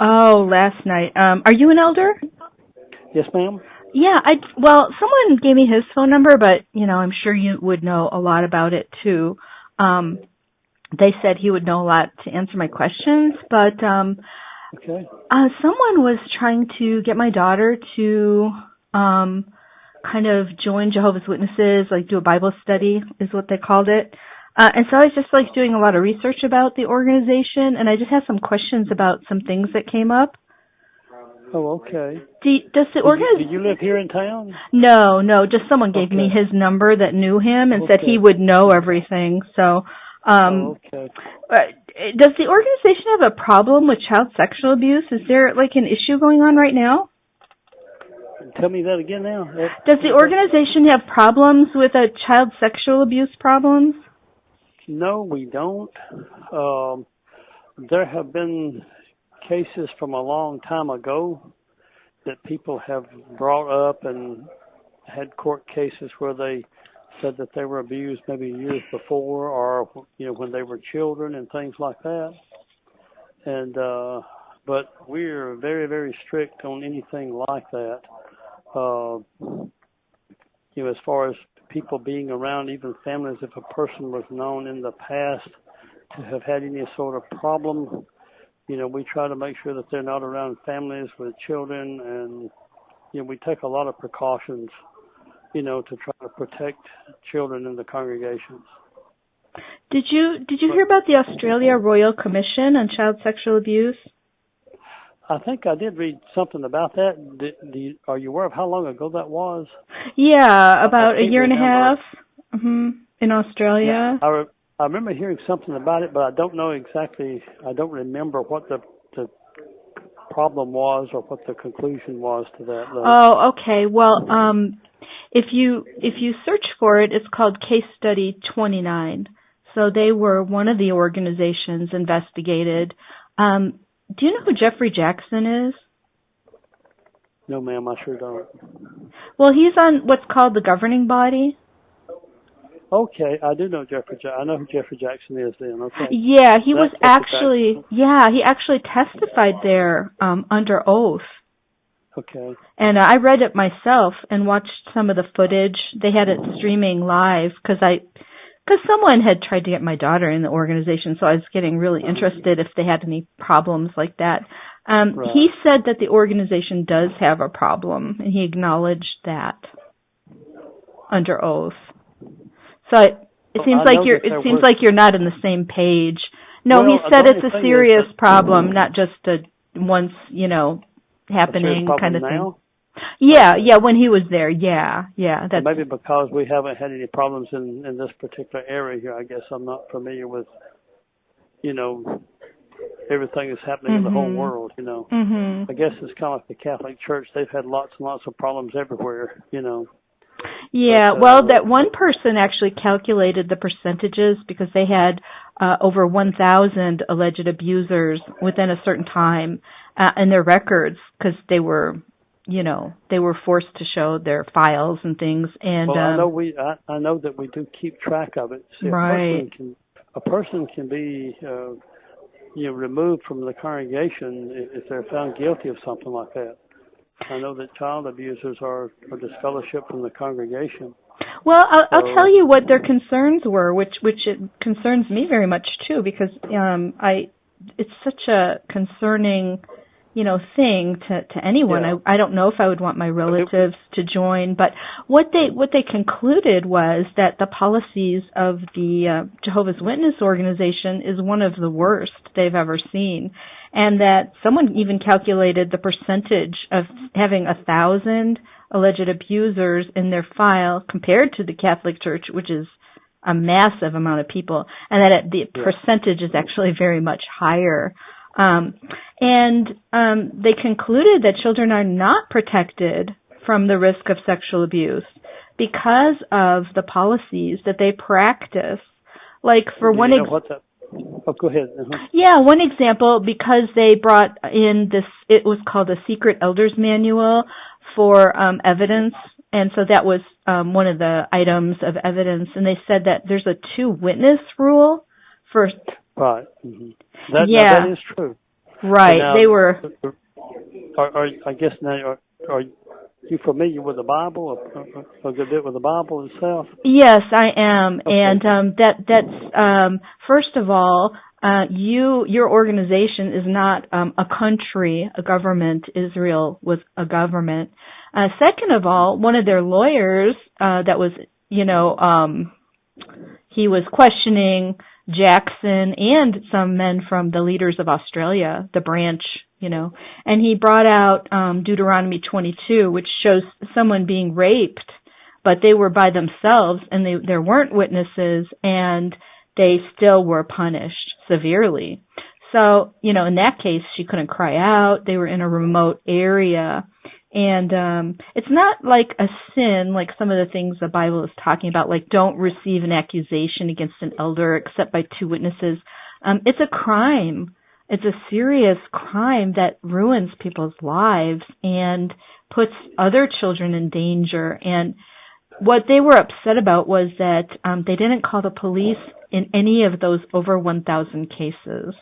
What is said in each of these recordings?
Oh, last night. Are you an elder? Yes, ma'am. Yeah, well, someone gave me his phone number, but, I'm sure you would know a lot about it, too. They said he would know a lot to answer my questions, but, Okay. someone was trying to get my daughter to, kind of join Jehovah's Witnesses, like do a Bible study, is what they called it. And so I was just, like, doing a lot of research about the organization, and I just had some questions about some things that came up. Oh, okay. Does the organization... Do you live here in town? No, just someone gave me his number that knew him and said he would know everything. So, okay. Does the organization have a problem with child sexual abuse? Is there, like, an issue going on right now? Tell me that again now. Does the organization have problems with child sexual abuse problems? No, we don't. There have been cases from a long time ago that people have brought up and had court cases where they said that they were abused maybe years before, or when they were children and things like that. And but we're very, very strict on anything like that. As far as people being around, even families, if a person was known in the past to have had any sort of problem, we try to make sure that they're not around families with children, and we take a lot of precautions, to try to protect children in the congregations. Did you hear about the Australia Royal Commission on Child Sexual Abuse? I think I did read something about that. Are you aware of how long ago that was? Yeah, about a year and a half in Australia. Yeah, I remember hearing something about it, but I don't know exactly. I don't remember what the problem was or what the conclusion was to that. Oh, okay. Well, if you search for it, it's called Case Study 29. So they were one of the organizations investigated. Do you know who Jeffrey Jackson is? No, ma'am, I sure don't. Well, he's on what's called the governing body. Okay, I do know Jeffrey. I know who Jeffrey Jackson is. Then, okay. Yeah, he actually testified there under oath. Okay. And I read it myself and watched some of the footage. They had it streaming live because someone had tried to get my daughter in the organization, so I was getting really interested if they had any problems like that. Right. He said that the organization does have a problem, and he acknowledged that under oath. So it seems like you're not on the same page. No, he said it's a serious problem, not just a once, happening kind of thing. Yeah, when he was there, yeah. That's maybe because we haven't had any problems in this particular area here. I guess I'm not familiar with, everything that's happening in the whole world. I guess it's kind of like the Catholic Church. They've had lots and lots of problems everywhere. Yeah, well, that one person actually calculated the percentages because they had over 1,000 alleged abusers within a certain time in their records because they were forced to show their files and things. And well, I know that we do keep track of it. See, right. A person can be removed from the congregation if they're found guilty of something like that. I know that child abusers are disfellowshipped from the congregation. Well, I'll tell you what their concerns were, which it concerns me very much too, because it's such a concerning, thing to anyone. Yeah. I don't know if I would want my relatives to join, but what they concluded was that the policies of the Jehovah's Witness organization is one of the worst they've ever seen. And that someone even calculated the percentage of having 1,000 alleged abusers in their file compared to the Catholic Church, which is a massive amount of people, and that the percentage is actually very much higher. They concluded that children are not protected from the risk of sexual abuse because of the policies that they practice. Like for one example. Oh, go ahead. Yeah, one example, because they brought in this, it was called a secret elders manual for evidence, and so that was one of the items of evidence, and they said that there's a 2-witness rule for... Right. Mm-hmm. That is true. Right. Now, They were. I guess now, are you familiar with the Bible, a good bit with the Bible itself? Yes, I am, Okay. and that's first of all, your organization is not a country, a government. Israel was a government. Second of all, one of their lawyers that was, he was questioning Jackson and some men from the leaders of Australia, the branch, and he brought out Deuteronomy 22, which shows someone being raped, but they were by themselves and there weren't witnesses, and they still were punished severely. So, in that case, she couldn't cry out. They were in a remote area. And it's not like a sin, like some of the things the Bible is talking about, like don't receive an accusation against an elder except by two witnesses. It's a crime. It's a serious crime that ruins people's lives and puts other children in danger. And what they were upset about was that they didn't call the police in any of those over 1,000 cases.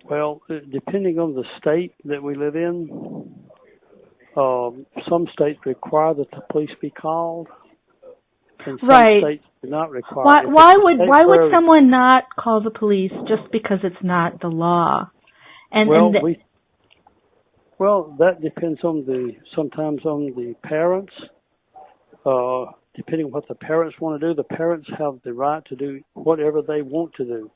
Well, depending on the state that we live in, some states require that the police be called, and some states do not require. Why would someone not call the police just because it's not the law? Well, that depends sometimes on the parents. Depending on what the parents want to do, the parents have the right to do whatever they want to do.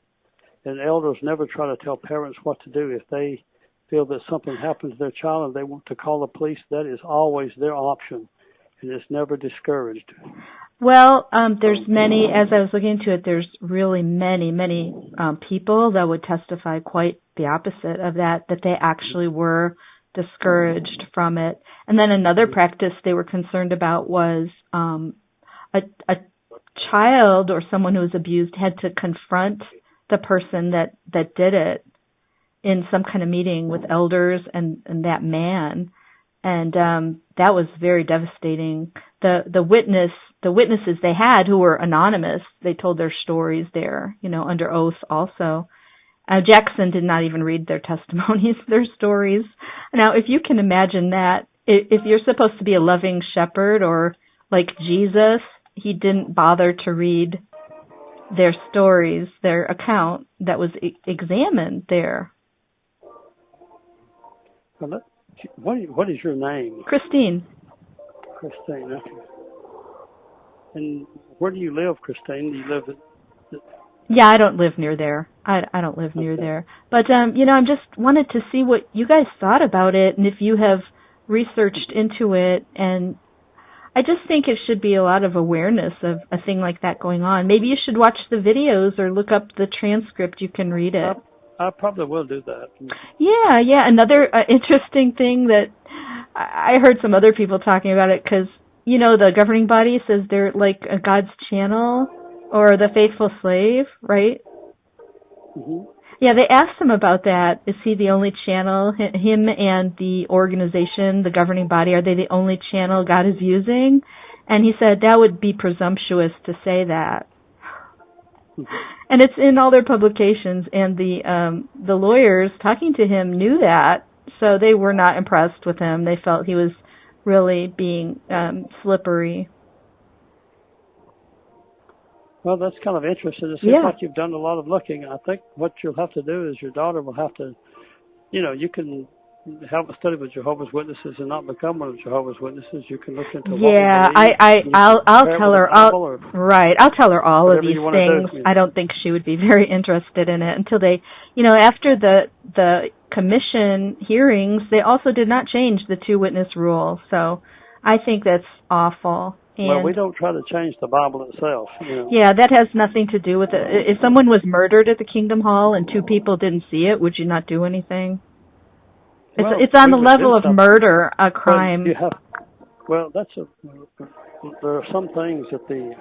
And elders never try to tell parents what to do. If they feel that something happens to their child and they want to call the police, that is always their option, and it's never discouraged. Well, there's many, as I was looking into it, there's really many people that would testify quite the opposite of that they actually were discouraged from it. And then another practice they were concerned about was a child or someone who was abused had to confront the person that did it in some kind of meeting with elders and that man, and that was very devastating. The witnesses they had, who were anonymous, they told their stories there, under oath also. Jackson did not even read their testimonies, their stories. Now, if you can imagine that, if you're supposed to be a loving shepherd or like Jesus, he didn't bother to read their stories, their account that was examined there. What is your name? Christine. Christine, okay. And where do you live, Christine? Do you live at... Yeah, I don't live near there. I don't live near there. But, I just wanted to see what you guys thought about it and if you have researched into it, and I just think it should be a lot of awareness of a thing like that going on. Maybe you should watch the videos or look up the transcript. You can read it. I probably will do that. Yeah. Another interesting thing that I heard some other people talking about it, because, the governing body says they're like a God's channel or the faithful slave, right? Mm-hmm. Yeah, they asked him about that. Is he the only channel? Him and the organization, the governing body, are they the only channel God is using? And he said that would be presumptuous to say that. And it's in all their publications, and the lawyers talking to him knew that, so they were not impressed with him. They felt he was really being slippery. Well, that's kind of interesting. It seems like you've done a lot of looking. I think what you'll have to do is your daughter will have to, you can have a study with Jehovah's Witnesses and not become one of Jehovah's Witnesses. You can look into I'll tell her. I'll tell her all of these things. I don't think she would be very interested in it until they, after the commission hearings, they also did not change the 2-witness rule. So I think that's awful. Well, we don't try to change the Bible itself. Yeah, that has nothing to do with it. If someone was murdered at the Kingdom Hall and 2 people didn't see it, would you not do anything? It's on the level of murder, a crime. There are some things that the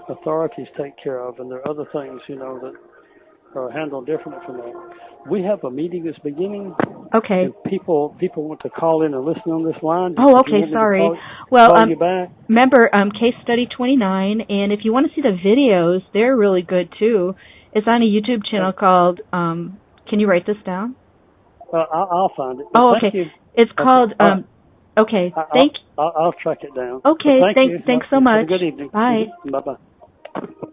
authorities take care of, and there are other things, that are handled differently from that. We have a meeting that's beginning. Okay. And people want to call in and listen on this line. Oh, okay, sorry. Call you back? Remember, Case Study 29, and if you want to see the videos, they're really good too. It's on a YouTube channel called Can you write this down? I'll find it. Oh, Thank okay. you. It's called. Okay. Thank. I'll track it down. Okay. Thank you. Thanks so much. Have a good evening. Bye. Bye bye.